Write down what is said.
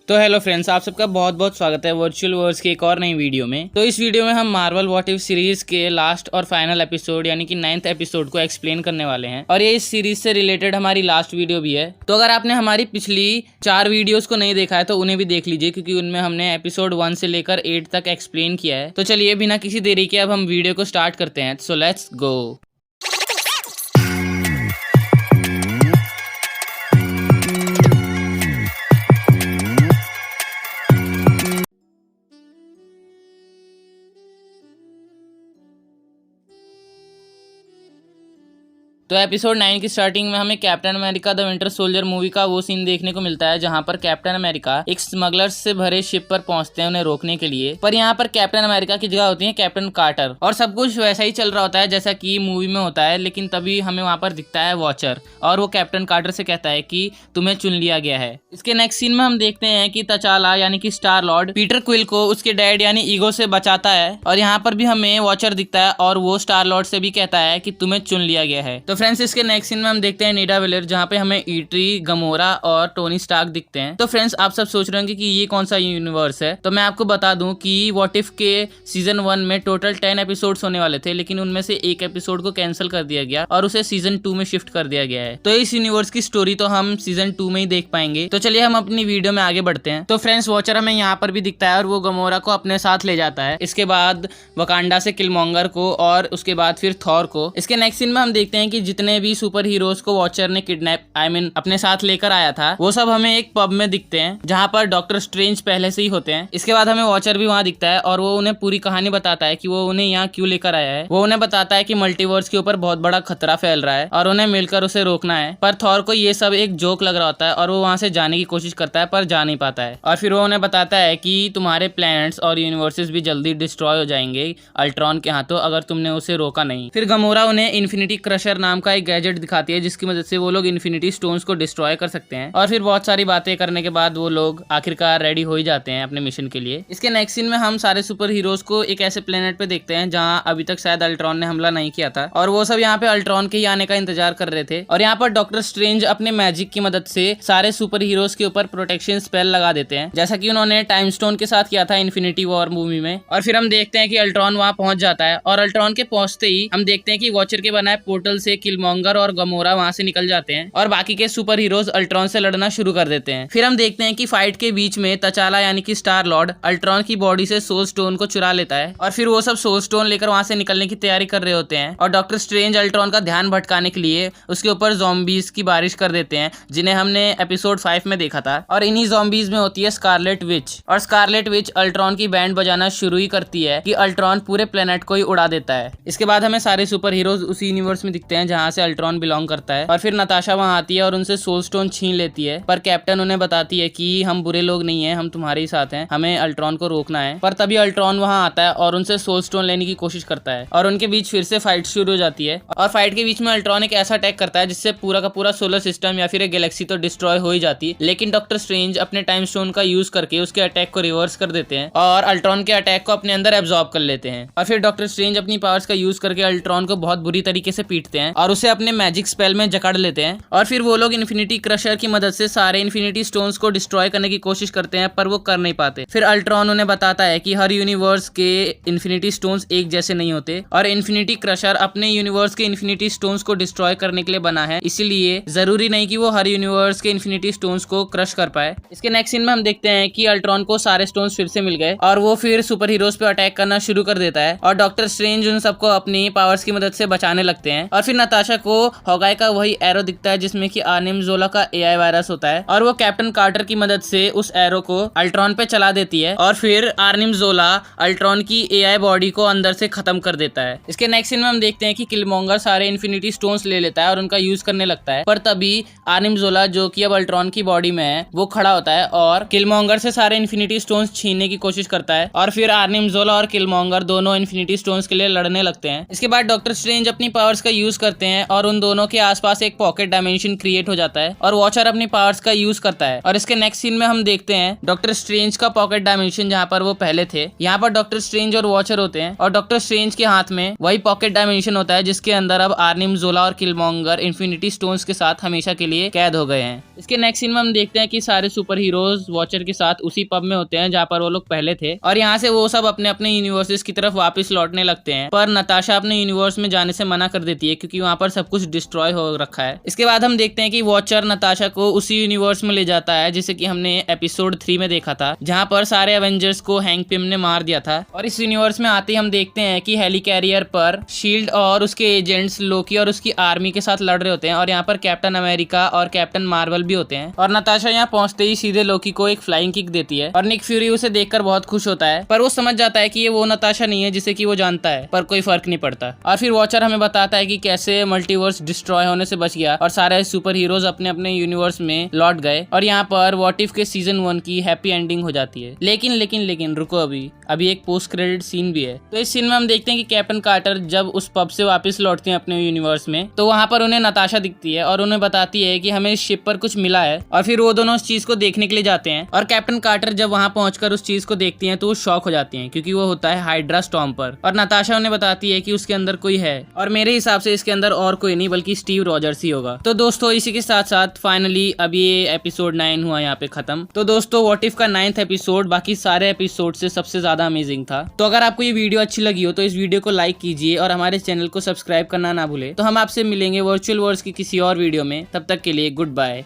तो hello friends, आप सबका बहुत बहुत स्वागत है वर्चुअल वर्स की एक और नई वीडियो में। तो इस वीडियो में हम मार्वल व्हाट इफ सीरीज के लास्ट और फाइनल एपिसोड यानी कि 9th एपिसोड को एक्सप्लेन करने वाले हैं और ये इस सीरीज से रिलेटेड हमारी लास्ट वीडियो भी है। तो अगर आपने हमारी पिछली 4 वीडियोस को नहीं देखा है तो उन्हें भी देख लीजिए, क्योंकि उनमें हमने एपिसोड 1 से लेकर 8 तक एक्सप्लेन किया है। तो चलिए बिना किसी देरी के अब हम वीडियो को स्टार्ट करते हैं। So let's go. तो एपिसोड 9 की स्टार्टिंग में हमें captain America the winter soldier movie का वो सीन देखने को मिलता है जहां पर कैप्टन अमेरिका एक स्मगलर्स से भरे शिप पर पहुंचते हैं उन्हें रोकने के लिए। पर यहां पर कैप्टन अमेरिका की जगह होती है कैप्टन कार्टर और सब कुछ वैसा ही चल रहा होता है जैसा कि मूवी में होता है। लेकिन तभी हमें वहां पर दिखता है वॉचर और वो कैप्टन कार्टर से कहता है कि तुम्हें चुन लिया गया है। इसके नेक्स्ट सीन में हम देखते हैं कि तचाला यानी कि स्टार लॉर्ड पीटर क्विल को उसके डैड यानी ईगो से बचाता है और यहाँ पर भी हमें वॉचर दिखता है और वो स्टार लॉर्ड से भी कहता है कि तुम्हें चुन लिया गया है। तो फ्रेंड्स, इसके नेक्स्ट सीन में हम देखते हैं निडावेलर जहाँ पे हमें ईट्री, गमोरा और टोनी स्टार्क दिखते हैं। तो फ्रेंड्स, आप सब सोच रहे होंगे कि ये कौन सा यूनिवर्स है। तो मैं आपको बता दूं कि व्हाट इफ के सीजन 1 में टोटल 10 एपिसोड्स होने वाले थे, लेकिन उनमें से एक एपिसोड को कैंसिल कर दिया गया और उसे सीजन 2 में शिफ्ट कर दिया गया है। तो इस यूनिवर्स की स्टोरी तो हम सीजन 2 में ही देख पाएंगे। तो चलिए हम अपनी वीडियो में आगे बढ़ते हैं। तो फ्रेंड्स, वॉचर हमें यहाँ पर भी दिखता है और वो गमोरा को अपने साथ ले जाता है। इसके बाद वकांडा से किलमोंगर को और उसके बाद फिर थॉर को। इसके नेक्स्ट सीन में हम देखते हैं कि जितने भी सुपर हीरोज को वॉचर ने किडनैप अपने साथ लेकर आया था वो सब हमें एक पब में दिखते हैं जहां पर डॉक्टर स्ट्रेंज पहले से ही होते हैं। इसके बाद हमें वॉचर भी वहां दिखता है और वो उन्हें पूरी कहानी बताता है कि वो उन्हें यहाँ क्यों लेकर आया है। वो उन्हें बताता है कि मल्टीवर्स के ऊपर बहुत बड़ा खतरा फैल रहा है और उन्हें मिलकर उसे रोकना है। पर थॉर को ये सब एक जोक लग रहा होता है और वो वहां से जाने की कोशिश करता है पर जा नहीं पाता है। और फिर वो उन्हें बताता है कि तुम्हारे प्लैनेट्स और यूनिवर्सेस भी जल्दी डिस्ट्रॉय हो जाएंगे अल्ट्रॉन के हाथों अगर तुमने उसे रोका नहीं। फिर गमोरा उन्हें इन्फिनिटी क्रशर नाम का एक गैजेट दिखाती है जिसकी मदद से वो लोग इन्फिनिटी स्टोन्स को डिस्ट्रॉय कर सकते हैं। और फिर बहुत सारी बातें करने के बाद वो लोग आखिरकार रेडी हो ही जाते हैं अपने मिशन के लिए। इसके नेक्स्ट सीन में हम सारे सुपर हीरोज को एक ऐसे प्लेनेट पे देखते हैं जहां अभी तक शायद अल्ट्रॉन ने हमला नहीं किया था और वो सब यहाँ पे अल्ट्रॉन के ही आने का इंतजार कर रहे थे। और यहाँ पर डॉक्टर स्ट्रेंज अपने मैजिक की मदद से सारे सुपर हीरोज के ऊपर प्रोटेक्शन स्पेल लगा देते हैं, जैसा कि उन्होंने टाइम स्टोन के साथ किया था इन्फिनिटी वॉर मूवी में। और फिर हम देखते हैं कि अल्ट्रॉन वहां पहुंच जाता है और अल्ट्रॉन के पहुंचते ही हम देखते हैं कि वॉचर के बनाए पोर्टल से किलमोंगर और गमोरा वहां से निकल जाते हैं और बाकी के सुपर हीरोज अल्ट्रॉन से लड़ना शुरू कर देते हैं। फिर हम देखते हैं कि फाइट के बीच में तचाला यानी कि स्टार लॉर्ड अल्ट्रॉन की बॉडी से सोल स्टोन को चुरा लेता है और फिर वो सब सोल स्टोन लेकर वहां से निकलने की तैयारी कर रहे होते हैं। और डॉक्टर स्ट्रेंज अल्ट्रॉन का ध्यान भटकाने के लिए उसके ऊपर ज़ॉम्बीज की बारिश कर देते हैं जिन्हें हमने एपिसोड 5 में देखा था। और इन्हीं ज़ॉम्बीज में होती है स्कारलेट विच और स्कारलेट विच अल्ट्रॉन की बैंड बजाना शुरू ही करती है कि अल्ट्रॉन पूरे प्लेनेट को ही उड़ा देता है। इसके बाद हमें सारे सुपर हीरोज उसी यूनिवर्स में दिखते हैं जहां से अल्ट्रॉन बिलोंग करता है। और फिर नताशा वहां आती है और उनसे सोल स्टोन छीन लेती है, पर कैप्टन उन्हें बताती है कि हम बुरे लोग नहीं हैं, हम तुम्हारे ही साथ हैं, हमें अल्ट्रॉन को रोकना है। पर तभी अल्ट्रॉन वहां आता है और उनसे सोल स्टोन लेने की कोशिश करता है और उनके बीच फिर से फाइट शुरू हो जाती है। और फाइट के बीच में अल्ट्रॉन एक ऐसा अटैक करता है जिससे पूरा का पूरा सोलर सिस्टम या फिर एक गैलेक्सी तो डिस्ट्रॉय हो ही जाती है, लेकिन डॉक्टर स्ट्रेंज अपने टाइम स्टोन का यूज करके उसके अटैक को रिवर्स कर देते हैं और अल्ट्रॉन के अटैक को अपने अंदर एब्जॉर्ब कर लेते हैं। और फिर डॉक्टर स्ट्रेंज अपनी पावर्स का यूज करके अल्ट्रॉन को बहुत बुरी तरीके से पीटते हैं और उसे अपने मैजिक स्पेल में जकड़ लेते हैं। और फिर वो लोग इन्फिनिटी क्रशर की मदद से सारे इन्फिनिटी स्टोन्स को डिस्ट्रॉय करने की कोशिश करते हैं, पर वो कर नहीं पाते। फिर अल्ट्रॉन उन्हें बताता है कि हर यूनिवर्स के इन्फिनिटी स्टोन्स एक जैसे नहीं होते और इन्फिनिटी क्रशर अपने यूनिवर्स के इन्फिनिटी स्टोन्स को डिस्ट्रॉय करने के लिए बना है, इसीलिए जरूरी नहीं कि वो हर यूनिवर्स के इन्फिनिटी स्टोन्स को क्रश कर पाए। इसके नेक्स्ट सीन में हम देखते हैं कि अल्ट्रॉन को सारे स्टोन्स फिर से मिल गए और वो फिर सुपर हीरोज पे अटैक करना शुरू कर देता है और डॉक्टर स्ट्रेंज उन सबको अपनी पावर्स की मदद से बचाने लगते हैं। और फिर नताशा को हॉगाई का वही एरो दिखता है जिसमें कि आर्निम जोला का एआई वायरस होता है और वो कैप्टन कार्टर की मदद से उस एरो को अल्ट्रॉन पे चला देती है और फिर आर्निम जोला अल्ट्रॉन की एआई बॉडी को अंदर से खत्म कर देता है। इसके नेक्स्ट सीन में हम देखते हैं कि किलमोंगर सारे इन्फिनिटी स्टोन्स ले लेता है और उनका यूज करने लगता है, पर तभी आर्निम जोला जो कि अब अल्ट्रॉन की बॉडी में है वो खड़ा होता है और किलमोंगर से सारे इन्फिनिटी स्टोन्स छीनने की कोशिश करता है और फिर आर्निम जोला और किलमोंगर दोनों इन्फिनिटी स्टोन्स के लिए लड़ने लगते हैं। इसके बाद डॉक्टर स्ट्रेंज अपनी पावर्स का यूज करते करते हैं और उन दोनों के आसपास एक पॉकेट डायमेंशन क्रिएट हो जाता है और वॉचर अपनी पावर्स का यूज करता है। और इसके नेक्स्ट सीन में हम देखते हैं डॉक्टर स्ट्रेंज का पॉकेट डायमेंशन जहाँ पर वो पहले थे। यहाँ पर डॉक्टर स्ट्रेंज और वॉचर होते हैं और डॉक्टर स्ट्रेंज के हाथ में वही पॉकेट डायमेंशन होता है जिसके अंदर अब आर्निम, जोला और किलमॉन्गर इन्फिनिटी स्टोन्स के साथ हमेशा के लिए कैद हो गए हैं। इसके नेक्स्ट सीन में हम देखते हैं कि सारे सुपर हीरोज वॉचर के साथ उसी पब में होते हैं जहाँ पर वो लोग पहले थे और यहाँ से वो सब अपने अपने यूनिवर्सेस की तरफ वापस लौटने लगते हैं। पर नताशा अपने यूनिवर्स में जाने से मना कर देती है क्योंकि वहाँ पर सब कुछ डिस्ट्रॉय हो रखा है। इसके बाद हम देखते हैं कि वॉचर नताशा को उसी यूनिवर्स में ले जाता है जिसे कि हमने एपिसोड 3 में देखा था, जहाँ पर सारे एवेंजर्स को हैंक पिम ने मार दिया था। और इस यूनिवर्स में आते ही हम देखते हैं कि हेली कैरियर पर शील्ड और उसके एजेंट्स लोकी और उसकी आर्मी के साथ लड़ रहे होते हैं और यहाँ पर कैप्टन अमेरिका और कैप्टन मार्वल भी होते हैं। और नताशा यहाँ पहुंचते ही सीधे लोकी को एक फ्लाइंग किक देती है और निक फ्यूरी उसे देखकर बहुत खुश होता है, पर वो समझ जाता है कि ये वो नताशा नहीं है जिसे कि वो जानता है, पर कोई फर्क नहीं पड़ता। और फिर वॉचर हमें बताता है कि कैसे मल्टीवर्स डिस्ट्रॉय होने से बच गया और सारे सुपर हीरोज अपने अपने यूनिवर्स में लौट गए और यहाँ पर व्हाट इफ के सीजन 1 की हैप्पी एंडिंग हो जाती है। लेकिन लेकिन लेकिन रुको, अभी एक पोस्ट क्रेडिट सीन भी है। तो इस सीन में हम देखते हैं कि कैप्टन कार्टर जब उस पब से वापस लौटते हैं अपने यूनिवर्स में तो वहाँ पर उन्हें नताशा दिखती है और उन्हें बताती है कि हमें इस शिप पर कुछ मिला है और फिर वो दोनों उस चीज को देखने के लिए जाते हैं। और कैप्टन कार्टर जब वहाँ पहुंचकर उस चीज को देखती हैं तो वो शॉक हो जाती हैं क्योंकि वो होता है हाइड्रा स्टॉर्म पर। और नताशा उन्हें बताती है कि उसके अंदर कोई है और मेरे हिसाब से इसके अंदर और कोई नहीं बल्कि स्टीव रॉजर्स ही होगा। तो दोस्तों इसी के साथ साथ फाइनली अब ये एपिसोड 9 हुआ यहाँ पे खत्म। तो दोस्तों व्हाट इफ का 9th एपिसोड बाकी सारे एपिसोड से सबसे ज्यादा अमेजिंग था। तो अगर आपको ये वीडियो अच्छी लगी हो तो इस वीडियो को लाइक कीजिए और हमारे चैनल को सब्सक्राइब करना ना भूले। तो हम आपसे मिलेंगे वर्चुअल वर्ल्ड की किसी और वीडियो में, तब तक के लिए गुड बाय।